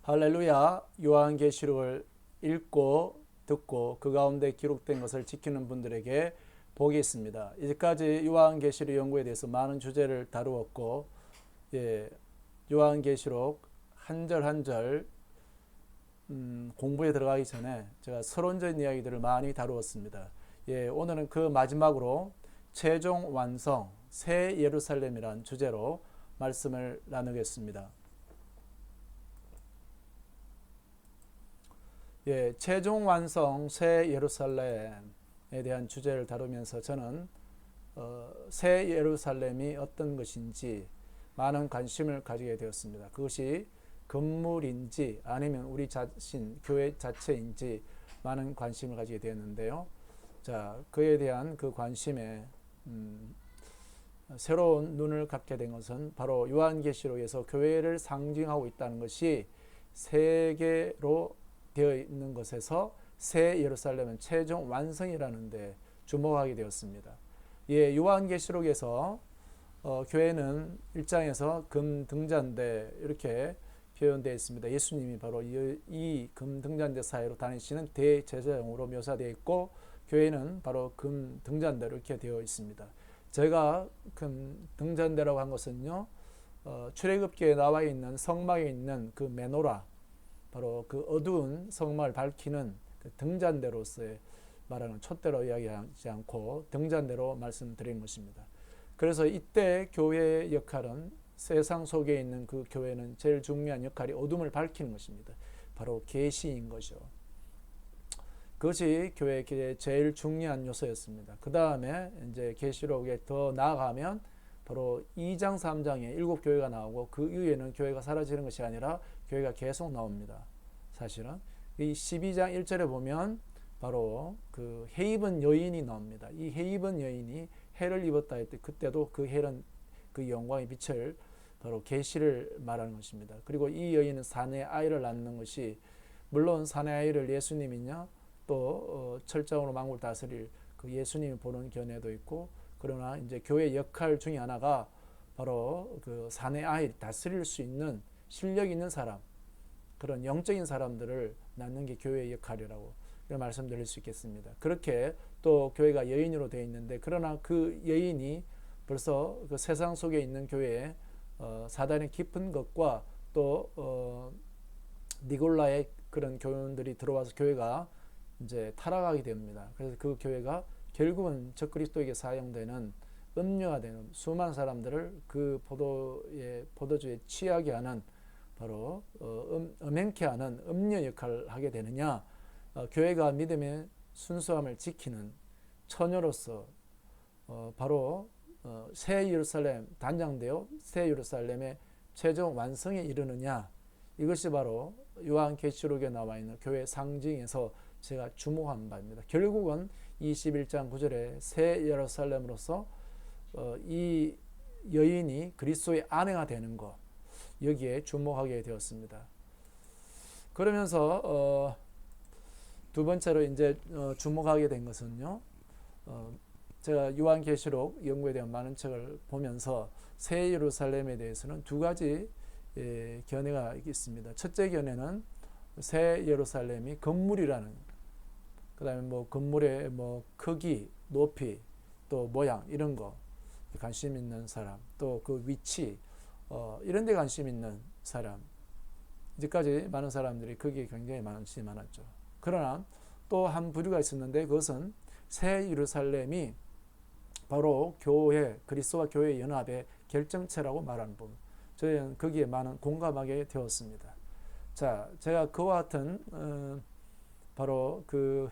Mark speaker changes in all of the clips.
Speaker 1: 할렐루야. 요한계시록을 읽고 듣고 그 가운데 기록된 것을 지키는 분들에게 복이 있습니다. 이제까지 요한계시록 연구에 대해서 많은 주제를 다루었고, 요한계시록 한 절 한 절 공부에 들어가기 전에 제가 서론적인 이야기들을 많이 다루었습니다. 오늘은 그 마지막으로 최종 완성 새 예루살렘이라는 주제로 말씀을 나누겠습니다. 최종 완성 새 예루살렘에 대한 주제를 다루면서 저는 새 예루살렘이 어떤 것인지 많은 관심을 가지게 되었습니다. 그것이 건물인지 아니면 우리 자신, 교회 자체인지 많은 관심을 가지게 되었는데요. 자, 그에 대한 그 관심에 새로운 눈을 갖게 된 것은 바로 요한계시록에서 교회를 상징하고 있다는 것이 세계로 되어 있는 것에서 새 예루살렘은 최종 완성이라는 데 주목하게 되었습니다. 요한계시록에서 교회는 1장에서 금 등잔대 이렇게 표현되어 있습니다. 예수님이 바로 이 금 등잔대 사이로 다니시는 대제사장으로 묘사되어 있고, 교회는 바로 금 등잔대로 이렇게 되어 있습니다. 제가 금 등잔대라고 한 것은요, 출애굽기에 나와 있는 성막에 있는 그 메노라, 바로 그 어두운 성막을 밝히는 그 등잔대로서의 말하는 촛대로 이야기하지 않고 등잔대로 말씀드린 것입니다. 그래서 이때 교회의 역할은, 세상 속에 있는 그 교회는 제일 중요한 역할이 어둠을 밝히는 것입니다. 바로 계시인 거죠. 그것이 교회의 제일 중요한 요소였습니다. 그 다음에 이제 계시록에 더 나아가면 바로 2장 3장에 7교회가 나오고, 그 이후에는 교회가 사라지는 것이 아니라 교회가 계속 나옵니다. 사실은 이 12장 1절에 보면 바로 그 해 입은 여인이 나옵니다. 이 해 입은 여인이 해를 입었다 했을 때, 그때도 그 해는 그 영광의 빛을 바로 계시를 말하는 것입니다. 그리고 이 여인은 사내 아이를 낳는 것이, 물론 사내 아이를 예수님이냐 또 철장으로 만국을 다스릴 그 예수님이 보는 견해도 있고, 그러나 이제 교회의 역할 중에 하나가 바로 그 사내 아이 다스릴 수 있는 실력 있는 사람, 그런 영적인 사람들을 낳는 게 교회의 역할이라고 말씀드릴 수 있겠습니다. 그렇게 또 교회가 여인으로 되어 있는데, 그러나 그 여인이 벌써 그 세상 속에 있는 교회에 사단의 깊은 것과 또 니골라의 그런 교훈들이 들어와서 교회가 이제 타락하게 됩니다. 그래서 그 교회가 결국은 적그리스도에게 사용되는 음료가 되는, 수많은 사람들을 그 포도주에 취하게 하는, 바로 음행케 하는 음료 역할을 하게 되느냐, 교회가 믿음의 순수함을 지키는 처녀로서 바로 새 예루살렘 단장되어 새 예루살렘의 최종 완성에 이르느냐, 이것이 바로 요한계시록에 나와 있는 교회 상징에서 제가 주목한 바입니다. 결국은 21장 9절에 새 예루살렘으로서 이 여인이 그리스도의 아내가 되는 것, 여기에 주목하게 되었습니다. 그러면서 두 번째로 이제 주목하게 된 것은요, 제가 요한계시록 연구에 대한 많은 책을 보면서 새 예루살렘에 대해서는 두 가지 견해가 있습니다. 첫째 견해는 새 예루살렘이 건물이라는, 그 다음에 뭐 건물의 뭐 크기, 높이, 또 모양 이런 거 관심 있는 사람, 또 그 위치 이런 데 관심 있는 사람, 이제까지 많은 사람들이 거기에 굉장히 관심이 많았죠. 그러나 또 한 부류가 있었는데, 그것은 새 예루살렘이 바로 교회, 그리스도와 교회의 연합의 결정체라고 말하는 부분, 저희는 거기에 많은 공감하게 되었습니다. 자, 제가 그와 같은 바로 그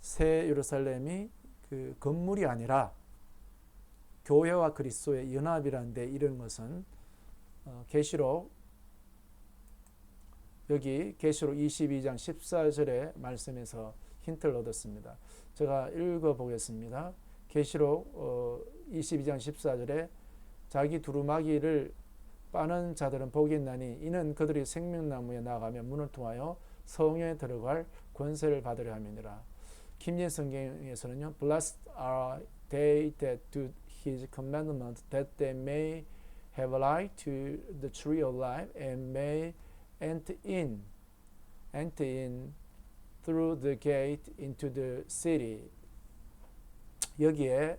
Speaker 1: 새 예루살렘이 그 건물이 아니라 교회와 그리스도의 연합이라는데, 이런 것은 계시록 여기 계시록 22장 14절의 말씀에서 힌트를 얻었습니다. 제가 읽어보겠습니다. 계시록 22장 14절에 자기 두루마기를 빠는 자들은 복이 있나니 이는 그들이 생명나무에 나아가며 문을 통하여 성에 들어갈 권세를 받으려 함이니라. 김진 성경에서는요, Blessed are they that do his commandment, that they may have light to the tree of life and may enter in through the gate into the city. 여기에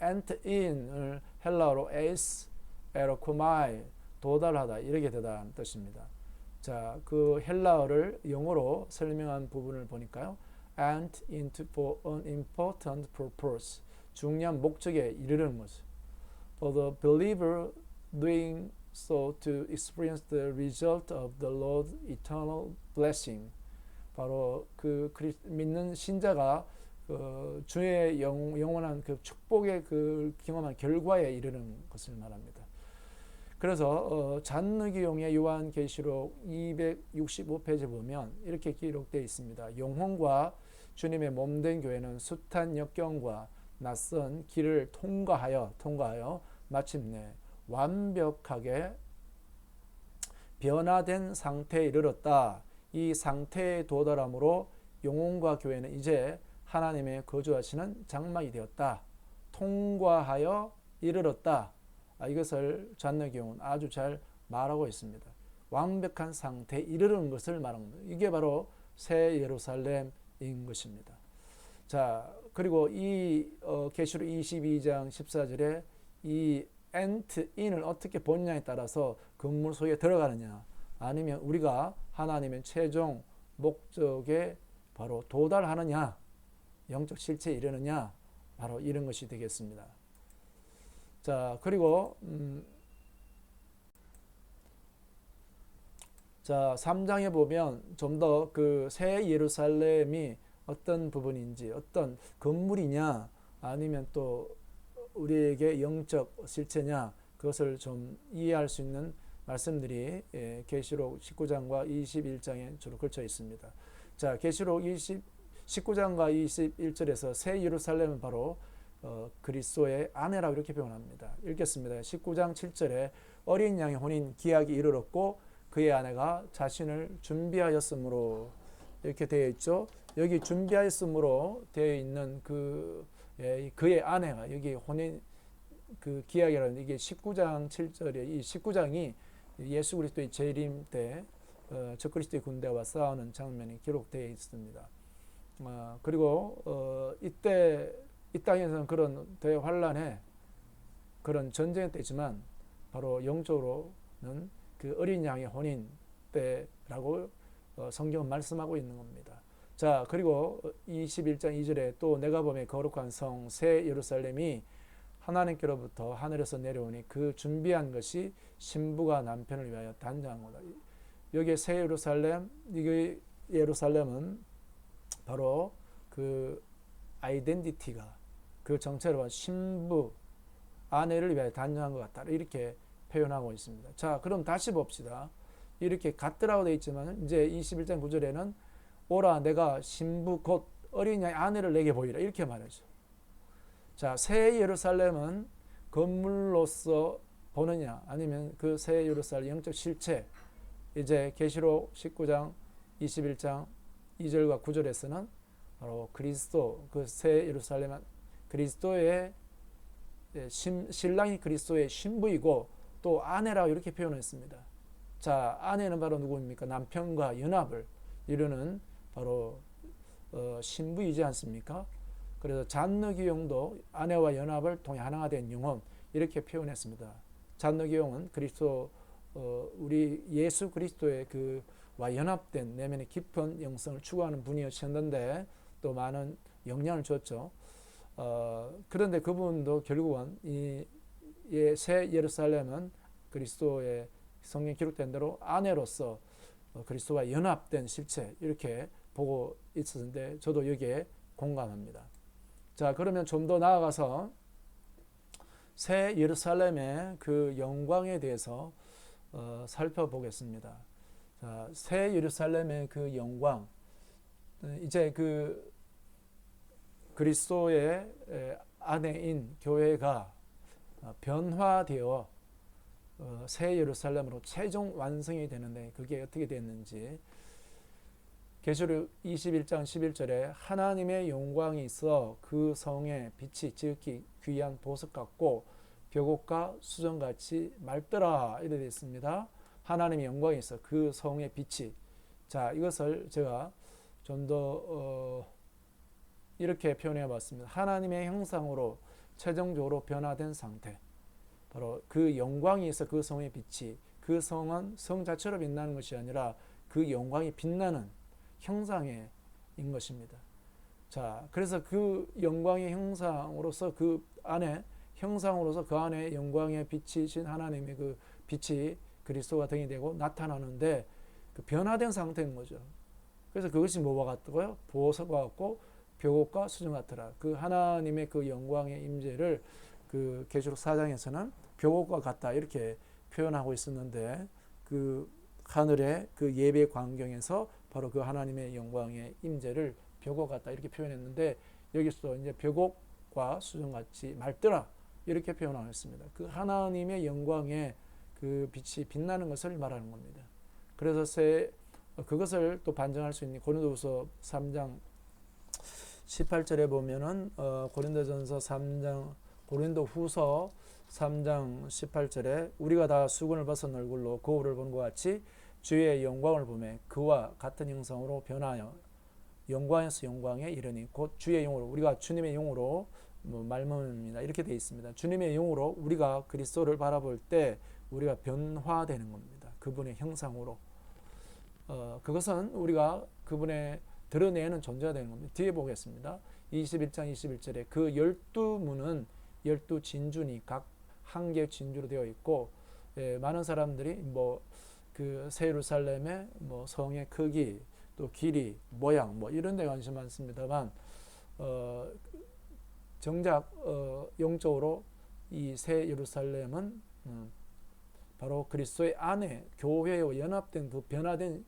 Speaker 1: enter in을 헬라어로 에스 에로코마이 도달하다 이렇게 되다는 뜻입니다. 자, 그 헬라어를 영어로 설명한 부분을 보니까요. enter into for an important purpose. 중요한 목적에 이르는 것을. For the believer doing so to experience the result of the Lord's eternal blessing. 바로 그 믿는 신자가 주의 영원한 그 축복의 그 경험한 결과에 이르는 것을 말합니다. 그래서 잔느기용의 요한계시록 265페이지 보면 이렇게 기록되어 있습니다. 영혼과 주님의 몸된 교회는 숱한 역경과 낯선 길을 통과하여 마침내 완벽하게 변화된 상태에 이르렀다. 이 상태에 도달함으로 영혼과 교회는 이제 하나님의 거주하시는 장막이 되었다. 통과하여 이르렀다. 이것을 잔느기용은 아주 잘 말하고 있습니다. 완벽한 상태에 이르는 것을 말합니다. 이게 바로 새 예루살렘인 것입니다. 자, 그리고 이 계시록 22장 14절에 이 enter in을 어떻게 보느냐에 따라서 건물 속에 들어가느냐 아니면 우리가 하나님의 최종 목적에 바로 도달하느냐 영적 실체에 이르느냐 바로 이런 것이 되겠습니다. 자, 그리고 자, 3장에 보면 좀 더 그 새 예루살렘이 어떤 부분인지 어떤 건물이냐 아니면 또 우리에게 영적 실체냐 그것을 좀 이해할 수 있는 말씀들이 계시록 19장과 21장에 주로 걸쳐 있습니다. 자, 계시록 19장과 21절에서 새 예루살렘은 바로 그리스도의 아내라고 이렇게 표현합니다. 읽겠습니다. 19장 7절에 어린 양의 혼인 기약이 이르렀고 그의 아내가 자신을 준비하였으므로 이렇게 되어 있죠. 여기 준비하였으므로 되어 있는 그의 아내가 여기 혼인 그 기약이라는 이게 19장 7절에 이 19장이 예수 그리스도의 재림 때 적그리스도의 군대와 싸우는 장면이 기록되어 있습니다. 그리고 이때 이 땅에서는 그런 대환란에 그런 전쟁 때지만 바로 영적으로는 그 어린 양의 혼인 때라고 성경은 말씀하고 있는 겁니다. 자, 그리고 21장 2절에 또 내가 보매 거룩한 성 새 예루살렘이 하나님께로부터 하늘에서 내려오니 그 준비한 것이 신부가 남편을 위하여 단장한 거다. 여기에 새 예루살렘, 이 예루살렘은 바로 그 아이덴티티가 그 정체로 신부 아내를 위하여 단장한 것 같다. 이렇게 표현하고 있습니다. 자, 그럼 다시 봅시다. 이렇게 같더라고 되어 있지만 이제 21장 9절에는 오라 내가 신부 곧 어린 양의 아내를 내게 보이라 이렇게 말하죠. 자, 새 예루살렘은 건물로서 보느냐 아니면 그 새 예루살렘 영적 실체 이제 계시록 19장 21장 2절과 9절에서는 바로 그리스도 그 새 예루살렘은 그리스도의 신랑이 그리스도의 신부이고 또 아내라고 이렇게 표현했습니다. 자, 아내는 바로 누구입니까? 남편과 연합을 이루는 바로 신부이지 않습니까? 그래서 잔느기용도 아내와 연합을 통해 하나가 된 영혼 이렇게 표현했습니다. 잔느기용은 그리스도 우리 예수 그리스도의 그와 연합된 내면의 깊은 영성을 추구하는 분이었는데 또 많은 영향을 줬죠. 그런데 그분도 결국은 이 새 예루살렘은 그리스도의 성경 기록된 대로 아내로서 그리스도와 연합된 실체 이렇게 보고 있었는데 저도 여기에 공감합니다. 자, 그러면 좀 더 나아가서 새 예루살렘의 그 영광에 대해서 살펴보겠습니다. 자, 새 예루살렘의 그 영광 이제 그 그리스도의 아내인 교회가 변화되어 새 예루살렘으로 최종 완성이 되는데 그게 어떻게 됐는지 계시록 21장 11절에 하나님의 영광이 있어 그 성에 빛이 지극히 귀한 보석 같고 벽옥과 수정같이 맑더라 이래 되어 있습니다. 하나님의 영광이 있어. 그 성의 빛이. 자, 이것을 제가 좀 더 이렇게 표현해 봤습니다. 하나님의 형상으로 최종적으로 변화된 상태. 바로 그 영광이 있어. 그 성의 빛이. 그 성은 성 자체로 빛나는 것이 아니라 그 영광이 빛나는 형상인 것입니다. 자, 그래서 그 영광의 형상으로서 그 안에 영광의 빛이신 하나님의 그 빛이 그리스도가 등이 되고 나타나는데 그 변화된 상태인 거죠. 그래서 그것이 뭐와 같고요? 보석과 같고 벽옥과 수정 같더라. 그 하나님의 그 영광의 임재를 그 계시록 4장에서는 벽옥과 같다 이렇게 표현하고 있었는데 그 하늘의 그 예배 광경에서 바로 그 하나님의 영광의 임재를 벽옥 같다 이렇게 표현했는데 여기서 이제 벽옥과 수정같이 맑더라 이렇게 표현하고 있습니다. 그 하나님의 영광의 그 빛이 빛나는 것을 말하는 겁니다. 그래서 그것을 또 반증할 수 있는 고린도후서 3장 18절에 보면은 고린도전서 3장 고린도후서 3장 18절에 우리가 다 수건을 벗은 얼굴로 거울을 보는 것 같이 주의 영광을 보매 그와 같은 형상으로 변하여 영광에서 영광에 이르니 곧 주의 영으로 우리가 주님의 영으로 말씀입니다. 이렇게 되어 있습니다. 주님의 영으로 우리가 그리스도를 바라볼 때 우리가 변화되는 겁니다. 그분의 형상으로. 그것은 우리가 그분의 드러내는 존재가 되는 겁니다. 뒤에 보겠습니다. 21장 21절에 그 12문은 12진주니 각 한 개의 진주로 되어 있고 많은 사람들이 그 새 예루살렘의 성의 크기 또 길이 모양 이런 데 관심 많습니다만 정작 영적으로 이 새 예루살렘은 바로 그리스도의 안에 교회와 연합된 그 변화된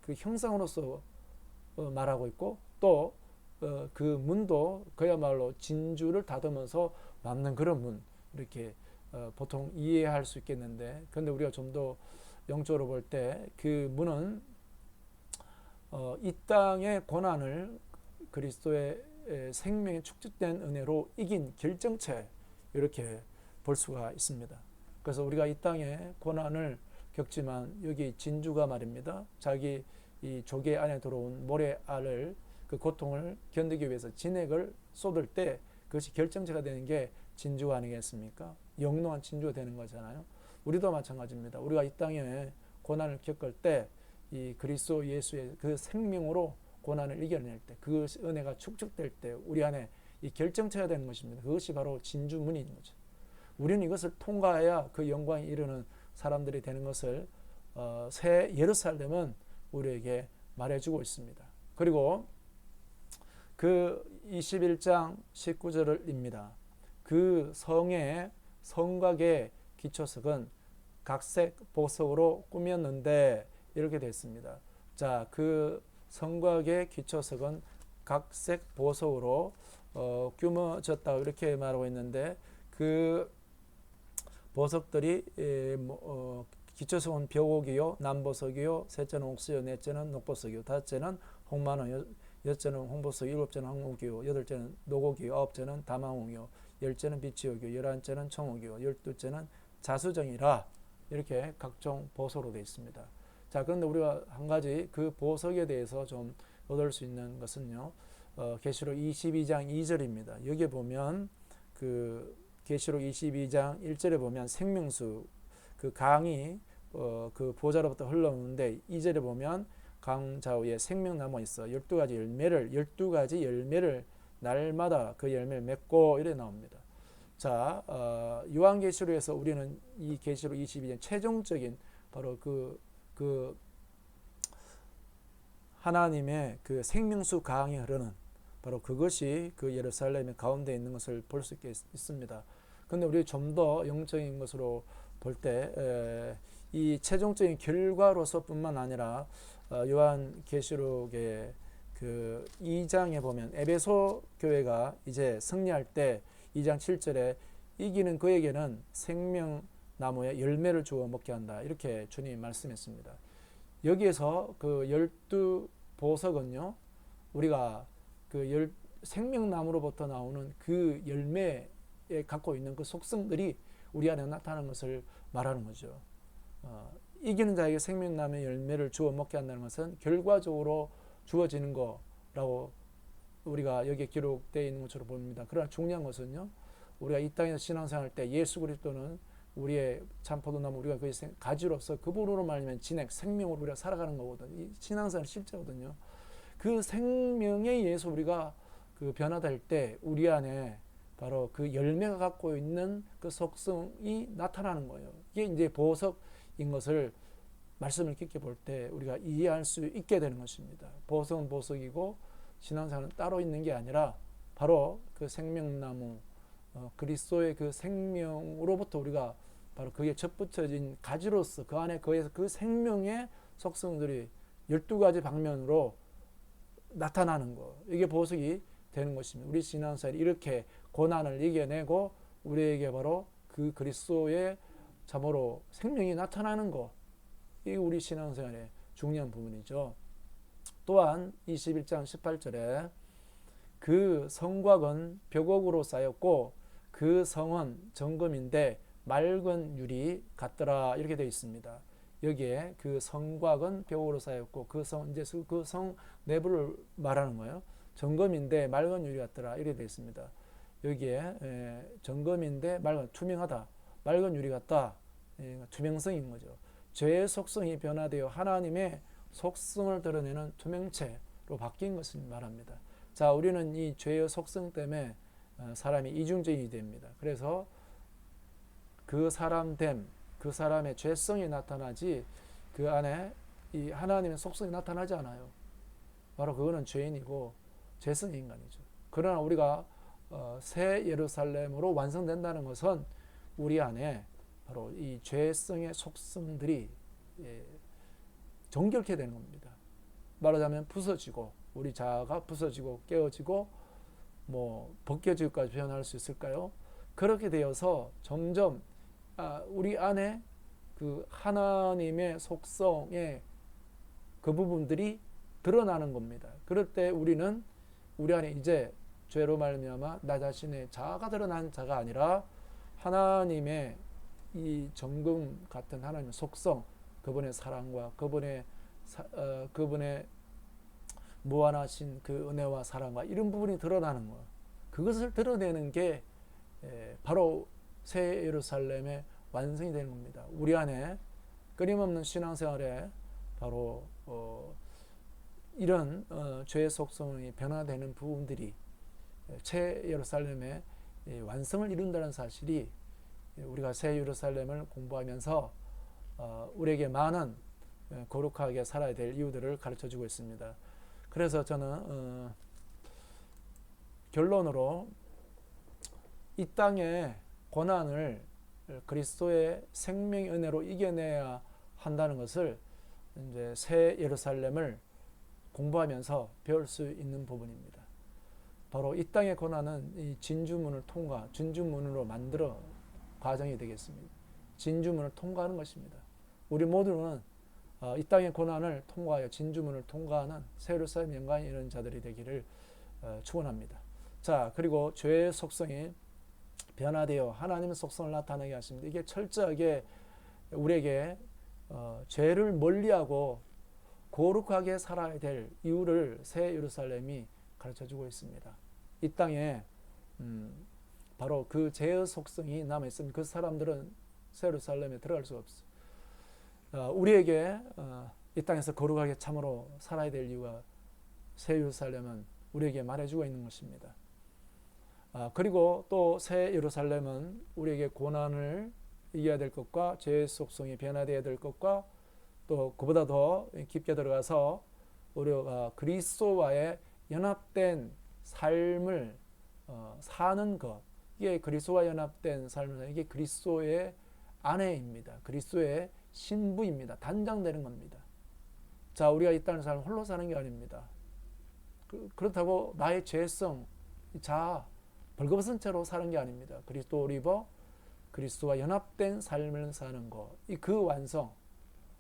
Speaker 1: 그 형상으로서 말하고 있고 또 그 문도 그야말로 진주를 다듬어서 만든 그런 문 이렇게 보통 이해할 수 있겠는데 근데 우리가 좀 더 영적으로 볼 때 그 문은 이 땅의 고난을 그리스도의 생명에 축적된 은혜로 이긴 결정체 이렇게 볼 수가 있습니다. 그래서 우리가 이 땅에 고난을 겪지만 여기 진주가 말입니다. 자기 이 조개 안에 들어온 모래알을 그 고통을 견디기 위해서 진액을 쏟을 때 그것이 결정체가 되는 게 진주가 아니겠습니까? 영롱한 진주가 되는 거잖아요. 우리도 마찬가지입니다. 우리가 이 땅에 고난을 겪을 때 이 그리스도 예수의 그 생명으로 고난을 이겨낼 때 그 은혜가 축적될 때 우리 안에 이 결정체가 되는 것입니다. 그것이 바로 진주문인 거죠. 우리는 이것을 통과해야 그 영광에 이르는 사람들이 되는 것을 새 예루살렘은 우리에게 말해주고 있습니다. 그리고 그 21장 19절입니다. 그 성의 성곽의 기초석은 각색 보석으로 꾸몄는데 이렇게 됐습니다. 자, 그 성곽의 기초석은 각색 보석으로 꾸며졌다고 이렇게 말하고 있는데 그 보석들이 기초석은 벽옥이요, 남보석이요, 셋째는 옥수요, 넷째는 녹보석이요, 다섯째는 홍만호, 여섯째는 홍보석, 일곱째는 황옥이요, 여덟째는 노곡이요, 아홉째는 담황옥이요, 열째는 비치옥이요, 열한째는 청옥이요, 열두째는 자수정이라 이렇게 각종 보석으로 되어 있습니다. 자, 그런데 우리가 한 가지 그 보석에 대해서 좀 얻을 수 있는 것은요, 계시록 22장 2절입니다. 여기에 보면 그 계시록 22장 1절에 보면 생명수 그 강이 그 보좌로부터 흘러오는데 2절에 보면 강 좌우에 생명나무가 있어 12가지 열매를 날마다 그 열매를 맺고 이래 나옵니다. 자, 요한계시록에서 우리는 이 계시록 22장 최종적인 바로 그 하나님의 그 생명수 강이 흐르는 바로 그것이 그 예루살렘의 가운데 있는 것을 볼 수 있습니다. 그런데 우리 좀 더 영적인 것으로 볼 때 이 최종적인 결과로서뿐만 아니라 요한계시록의 그 2장에 보면 에베소 교회가 이제 승리할 때 2장 7절에 이기는 그에게는 생명나무의 열매를 주어 먹게 한다. 이렇게 주님이 말씀했습니다. 여기에서 그 12보석은요. 우리가 그 생명나무로부터 나오는 그 열매에 갖고 있는 그 속성들이 우리 안에 나타나는 것을 말하는 거죠. 이기는 자에게 생명나무의 열매를 주어 먹게 한다는 것은 결과적으로 주어지는 거라고 우리가 여기에 기록되어 있는 것으로 봅니다. 그러나 중요한 것은요, 우리가 이 땅에서 신앙생활할 때 예수 그리스도는 우리의 참 포도나무, 우리가 그 가지로서 그분으로 말하면 진액, 생명으로 우리가 살아가는 거거든요. 이 신앙생활 실제거든요. 그 생명에 의해서 우리가 그 변화될 때 우리 안에 바로 그 열매가 갖고 있는 그 속성이 나타나는 거예요. 이게 이제 보석인 것을 말씀을 깊게 볼 때 우리가 이해할 수 있게 되는 것입니다. 보석은 보석이고 신앙생활은 따로 있는 게 아니라 바로 그 생명나무, 그리스도의 그 생명으로부터 우리가 바로 그게 접붙여진 가지로서 그 안에 거기에서 그 생명의 속성들이 12가지 방면으로 나타나는 거. 이게 보석이 되는 것입니다. 우리 신앙생활이 이렇게 고난을 이겨내고 우리에게 바로 그 그리스도의 참으로 생명이 나타나는 거. 이게 우리 신앙생활의 중요한 부분이죠. 또한 21장 18절에 그 성곽은 벽옥으로 쌓였고 그 성은 정금인데 맑은 유리 같더라 이렇게 되어 있습니다. 여기에 그 성곽은 벽옥으로 쌓였고 그 성 이제 그 성 내부를 말하는 거예요. 정금인데 맑은 유리 같더라 이렇게 되어 있습니다. 여기에 정금인데 맑은 투명하다, 맑은 유리 같다, 투명성인 거죠. 죄의 속성이 변화되어 하나님의 속성을 드러내는 투명체로 바뀐 것을 말합니다. 자, 우리는 이 죄의 속성 때문에 사람이 이중적이 됩니다. 그래서 그 사람됨, 그 사람의 죄성이 나타나지 그 안에 이 하나님의 속성이 나타나지 않아요. 바로 그거는 죄인이고 죄성의 인간이죠. 그러나 우리가 새 예루살렘으로 완성된다는 것은 우리 안에 바로 이 죄성의 속성들이 정결케 되는 겁니다. 말하자면 부서지고 우리 자아가 부서지고 깨어지고 뭐 벗겨지기까지 표현할 수 있을까요? 그렇게 되어서 점점 우리 안에 그 하나님의 속성의 그 부분들이 드러나는 겁니다. 그럴 때 우리는 우리 안에 이제 죄로 말미암아 나 자신의 자아가 드러난 자가 아니라 하나님의 이 정금 같은 하나님의 속성, 그분의 사랑과 그분의 무한하신 그 은혜와 사랑과 이런 부분이 드러나는 거예요. 그것을 드러내는 게 바로 새 예루살렘의 완성이 되는 겁니다. 우리 안에 끊임없는 신앙생활에 바로 이런 죄의 속성이 변화되는 부분들이 새 예루살렘의 완성을 이룬다는 사실이 우리가 새 예루살렘을 공부하면서 우리에게 많은 거룩하게 살아야 될 이유들을 가르쳐주고 있습니다. 그래서 저는 결론으로 이 땅의 고난을 그리스도의 생명의 은혜로 이겨내야 한다는 것을 이제 새 예루살렘을 공부하면서 배울 수 있는 부분입니다. 바로 이 땅의 고난은 이 진주문을 통과, 진주문으로 만들어 과정이 되겠습니다. 진주문을 통과하는 것입니다. 우리 모두는 이 땅의 고난을 통과하여 진주문을 통과하는 새 예루살렘 영광에 이르는 자들이 되기를 축원합니다. 자, 그리고 죄의 속성이 변화되어 하나님의 속성을 나타나게 하십니다. 이게 철저하게 우리에게 죄를 멀리하고 거룩하게 살아야 될 이유를 새 예루살렘이 가르쳐주고 있습니다. 이 땅에 바로 그 죄의 속성이 남아있으면 그 사람들은 새 예루살렘에 들어갈 수가 없어요. 우리에게 이 땅에서 거룩하게 참으로 살아야 될 이유가 새 예루살렘은 우리에게 말해주고 있는 것입니다. 그리고 또 새 예루살렘은 우리에게 고난을 이겨야 될 것과 죄의 속성이 변화되어야 될 것과 또 그보다 더 깊게 들어가서 우리가 그리스도와의 연합된 삶을 사는 것, 이게 그리스도와 연합된 삶을 이게 그리스도의 아내입니다. 그리스도의 신부입니다. 단장되는 겁니다. 자, 우리가 이 땅의 삶을 홀로 사는 게 아닙니다. 그렇다고 나의 죄성, 자아, 벌거벗은 채로 사는 게 아닙니다. 그리스도를 입어 그리스도와 연합된 삶을 사는 것, 그 완성,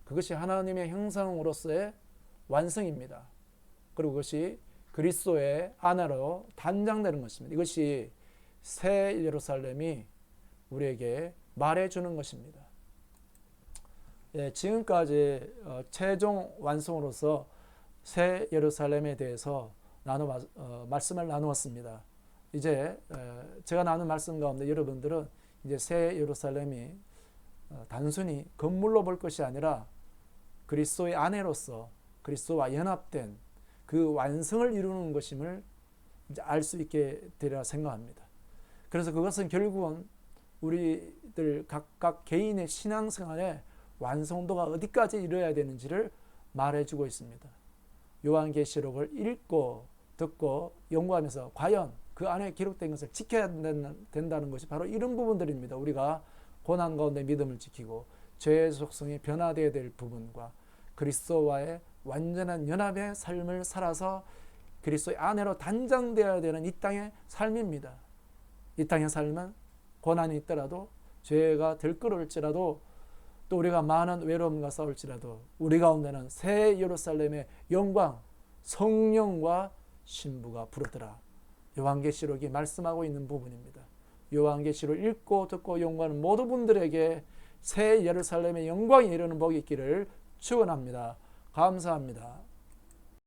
Speaker 1: 그것이 하나님의 형상으로서의 완성입니다. 그리고 그것이 그리스도의 아내로 단장되는 것입니다. 이것이 새 예루살렘이 우리에게 말해주는 것입니다. 예, 지금까지 최종 완성으로서 새 예루살렘에 대해서 말씀을 나누었습니다. 이제 제가 나눈 말씀 가운데 여러분들은 이제 새 예루살렘이 단순히 건물로 볼 것이 아니라 그리스도의 아내로서 그리스도와 연합된 그 완성을 이루는 것임을 이제 알 수 있게 되리라 생각합니다. 그래서 그것은 결국은 우리들 각각 개인의 신앙생활에 완성도가 어디까지 이루어야 되는지를 말해주고 있습니다. 요한계시록을 읽고 듣고 연구하면서 과연 그 안에 기록된 것을 지켜야 된다는 것이 바로 이런 부분들입니다. 우리가 고난 가운데 믿음을 지키고 죄의 속성이 변화되어야 될 부분과 그리스도와의 완전한 연합의 삶을 살아서 그리스도의 아내로 단장되어야 되는 이 땅의 삶입니다. 이 땅의 삶은 고난이 있더라도 죄가 들끓을지라도 또 우리가 많은 외로움과 싸울지라도 우리 가운데는 새 예루살렘의 영광, 성령과 신부가 부르더라. 요한계시록이 말씀하고 있는 부분입니다. 요한계시록을 읽고 듣고 연구하는 모든 분들에게 새 예루살렘의 영광이 이르는 복이 있기를 축원합니다. 감사합니다.